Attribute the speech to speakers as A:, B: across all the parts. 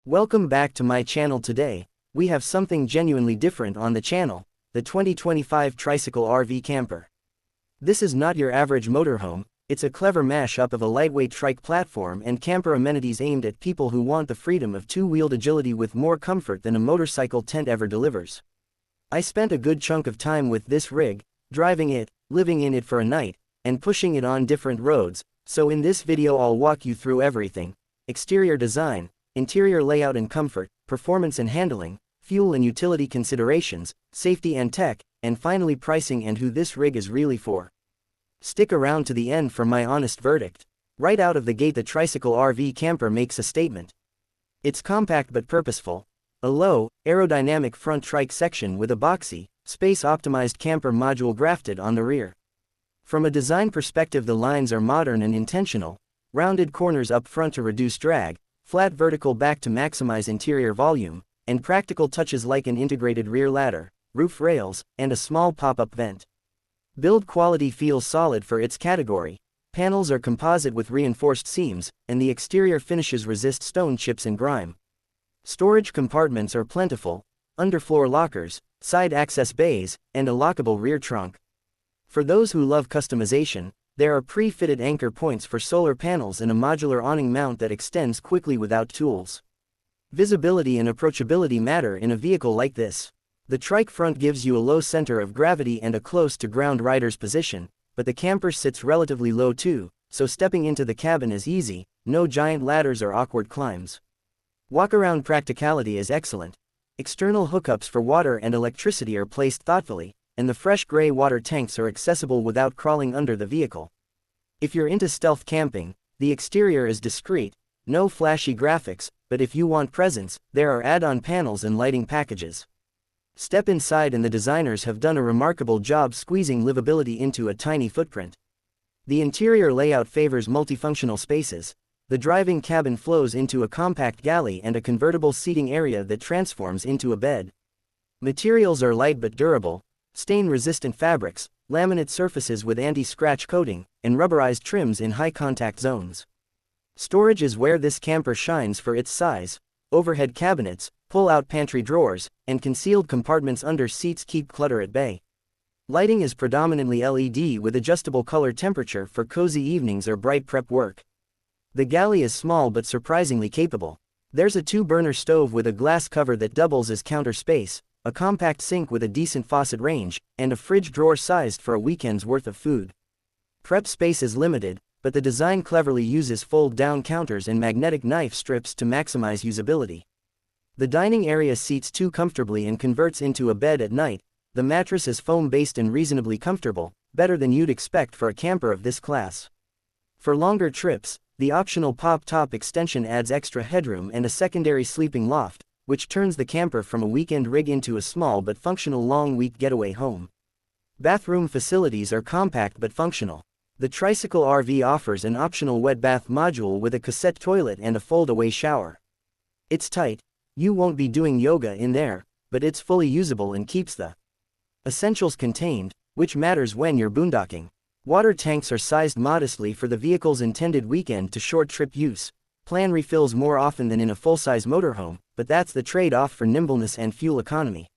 A: Welcome back to my channel. Today, we have something genuinely different on the channel, the 2025 Tricycle RV Camper. This is not your average motorhome, it's a clever mashup of a lightweight trike platform and camper amenities aimed at people who want the freedom of two-wheeled agility with more comfort than a motorcycle tent ever delivers. I spent a good chunk of time with this rig, driving it, living in it for a night, and pushing it on different roads, so in this video I'll walk you through everything: exterior design, interior layout and comfort, performance and handling, fuel and utility considerations, safety and tech, and finally pricing and who this rig is really for. Stick around to the end for my honest verdict. Right out of the gate, the Tricycle RV Camper makes a statement. It's compact but purposeful. A low, aerodynamic front trike section with a boxy, space-optimized camper module grafted on the rear. From a design perspective, the lines are modern and intentional: rounded corners up front to reduce drag, flat vertical back to maximize interior volume, and practical touches like an integrated rear ladder, roof rails, and a small pop-up vent. Build quality feels solid for its category. Panels are composite with reinforced seams, and the exterior finishes resist stone chips and grime. Storage compartments are plentiful: underfloor lockers, side access bays, and a lockable rear trunk. For those who love customization, there are pre-fitted anchor points for solar panels and a modular awning mount that extends quickly without tools. Visibility and approachability matter in a vehicle like this. The trike front gives you a low center of gravity and a close-to-ground rider's position, but the camper sits relatively low too, so stepping into the cabin is easy, no giant ladders or awkward climbs. Walk-around practicality is excellent. External hookups for water and electricity are placed thoughtfully, and the fresh gray water tanks are accessible without crawling under the vehicle. If you're into stealth camping, the exterior is discreet, no flashy graphics, but if you want presence, there are add-on panels and lighting packages. Step inside and the designers have done a remarkable job squeezing livability into a tiny footprint. The interior layout favors multifunctional spaces. The driving cabin flows into a compact galley and a convertible seating area that transforms into a bed. Materials are light but durable: stain-resistant fabrics, laminate surfaces with anti-scratch coating, and rubberized trims in high-contact zones. Storage is where this camper shines for its size. Overhead cabinets, pull-out pantry drawers, and concealed compartments under seats keep clutter at bay. Lighting is predominantly LED with adjustable color temperature for cozy evenings or bright prep work. The galley is small but surprisingly capable. There's a 2-burner stove with a glass cover that doubles as counter space, a compact sink with a decent faucet range, and a fridge drawer sized for a weekend's worth of food. Prep space is limited, but the design cleverly uses fold-down counters and magnetic knife strips to maximize usability. The dining area seats two comfortably and converts into a bed at night. The mattress is foam-based and reasonably comfortable, better than you'd expect for a camper of this class. For longer trips, the optional pop-top extension adds extra headroom and a secondary sleeping loft, which turns the camper from a weekend rig into a small but functional long-week getaway home. Bathroom facilities are compact but functional. The Tricycle RV offers an optional wet bath module with a cassette toilet and a fold-away shower. It's tight, you won't be doing yoga in there, but it's fully usable and keeps the essentials contained, which matters when you're boondocking. Water tanks are sized modestly for the vehicle's intended weekend to short trip use. Plan refills more often than in a full-size motorhome, but that's the trade-off for nimbleness and fuel economy.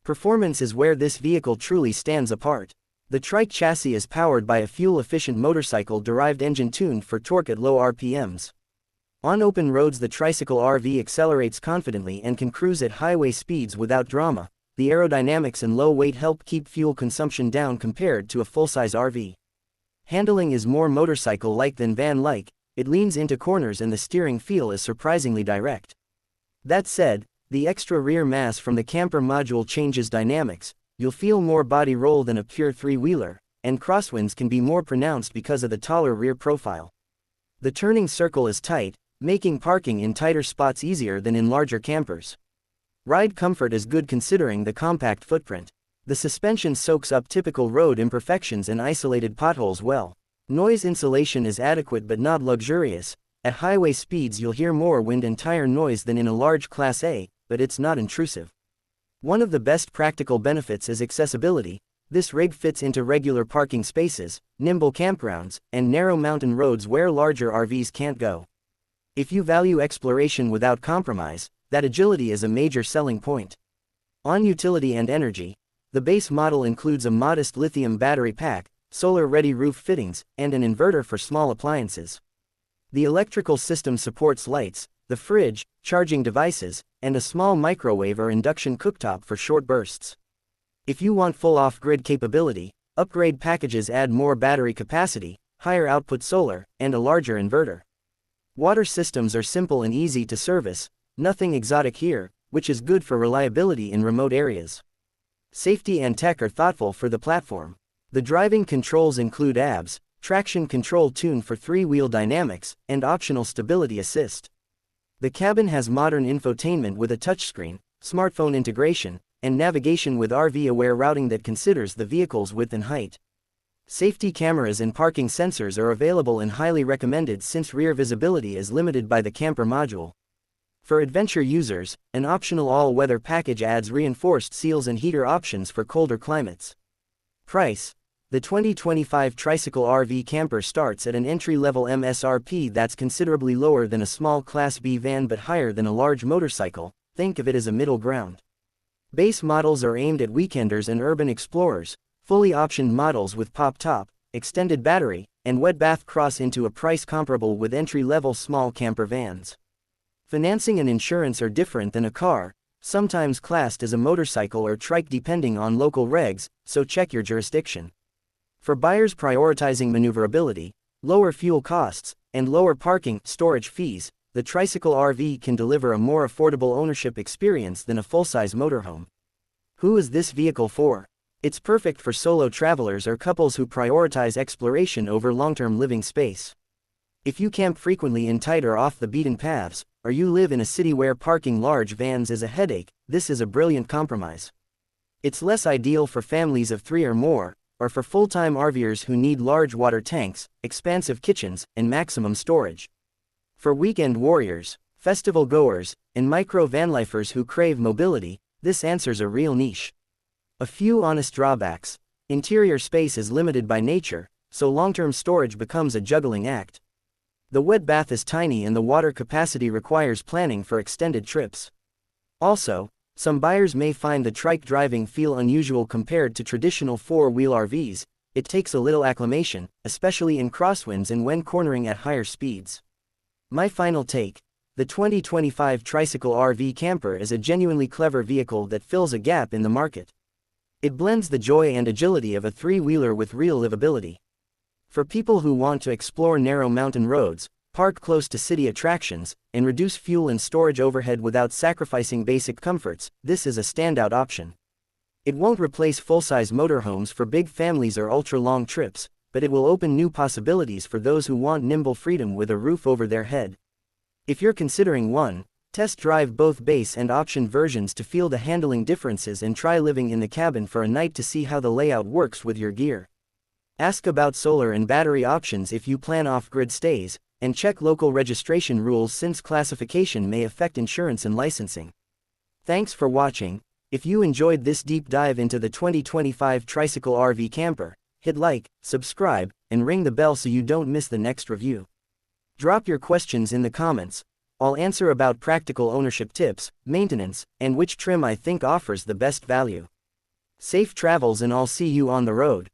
A: Performance is where this vehicle truly stands apart. The trike chassis is powered by a fuel-efficient motorcycle-derived engine tuned for torque at low RPMs. On open roads, the Tricycle RV accelerates confidently and can cruise at highway speeds without drama. The aerodynamics and low weight help keep fuel consumption down compared to a full-size RV. Handling is more motorcycle-like than van-like. It leans into corners and the steering feel is surprisingly direct. That said, the extra rear mass from the camper module changes dynamics. You'll feel more body roll than a pure three-wheeler, and crosswinds can be more pronounced because of the taller rear profile. The turning circle is tight, making parking in tighter spots easier than in larger campers. Ride comfort is good considering the compact footprint. The suspension soaks up typical road imperfections and isolated potholes well. Noise insulation is adequate but not luxurious. At highway speeds you'll hear more wind and tire noise than in a large Class A, but it's not intrusive. One of the best practical benefits is accessibility. This rig fits into regular parking spaces, nimble campgrounds, and narrow mountain roads where larger RVs can't go. If you value exploration without compromise, that agility is a major selling point. On utility and energy, the base model includes a modest lithium battery pack, solar-ready roof fittings, and an inverter for small appliances. The electrical system supports lights, the fridge, charging devices, and a small microwave or induction cooktop for short bursts. If you want full off-grid capability, upgrade packages add more battery capacity, higher output solar, and a larger inverter. Water systems are simple and easy to service, nothing exotic here, which is good for reliability in remote areas. Safety and tech are thoughtful for the platform. The driving controls include ABS, traction control tuned for three-wheel dynamics, and optional stability assist. The cabin has modern infotainment with a touchscreen, smartphone integration, and navigation with RV-aware routing that considers the vehicle's width and height. Safety cameras and parking sensors are available and highly recommended since rear visibility is limited by the camper module. For adventure users, an optional all-weather package adds reinforced seals and heater options for colder climates. Price: the 2025 Tricycle RV Camper starts at an entry-level MSRP that's considerably lower than a small Class B van but higher than a large motorcycle. Think of it as a middle ground. Base models are aimed at weekenders and urban explorers. Fully optioned models with pop top, extended battery, and wet bath cross into a price comparable with entry-level small camper vans. Financing and insurance are different than a car, sometimes classed as a motorcycle or trike depending on local regs, so check your jurisdiction. For buyers prioritizing maneuverability, lower fuel costs, and lower parking, storage fees, the Tricycle RV can deliver a more affordable ownership experience than a full-size motorhome. Who is this vehicle for? It's perfect for solo travelers or couples who prioritize exploration over long-term living space. If you camp frequently in tight or off-the-beaten paths, or you live in a city where parking large vans is a headache, this is a brilliant compromise. It's less ideal for families of 3 or more, or for full-time RVers who need large water tanks, expansive kitchens, and maximum storage. For weekend warriors, festival goers, and micro-vanlifers who crave mobility, this answers a real niche. A few honest drawbacks: interior space is limited by nature, so long-term storage becomes a juggling act. The wet bath is tiny and the water capacity requires planning for extended trips. Also, some buyers may find the trike driving feel unusual compared to traditional four-wheel RVs. It takes a little acclimation, especially in crosswinds and when cornering at higher speeds. My final take: the 2025 Tricycle RV Camper is a genuinely clever vehicle that fills a gap in the market. It blends the joy and agility of a three-wheeler with real livability. For people who want to explore narrow mountain roads, park close to city attractions, and reduce fuel and storage overhead without sacrificing basic comforts, this is a standout option. It won't replace full-size motorhomes for big families or ultra-long trips, but it will open new possibilities for those who want nimble freedom with a roof over their head. If you're considering one, test drive both base and option versions to feel the handling differences and try living in the cabin for a night to see how the layout works with your gear. Ask about solar and battery options if you plan off-grid stays, and check local registration rules since classification may affect insurance and licensing. Thanks for watching. If you enjoyed this deep dive into the 2025 Tricycle RV Camper, hit like, subscribe, and ring the bell so you don't miss the next review. Drop your questions in the comments. I'll answer about practical ownership tips, maintenance, and which trim I think offers the best value. Safe travels and I'll see you on the road.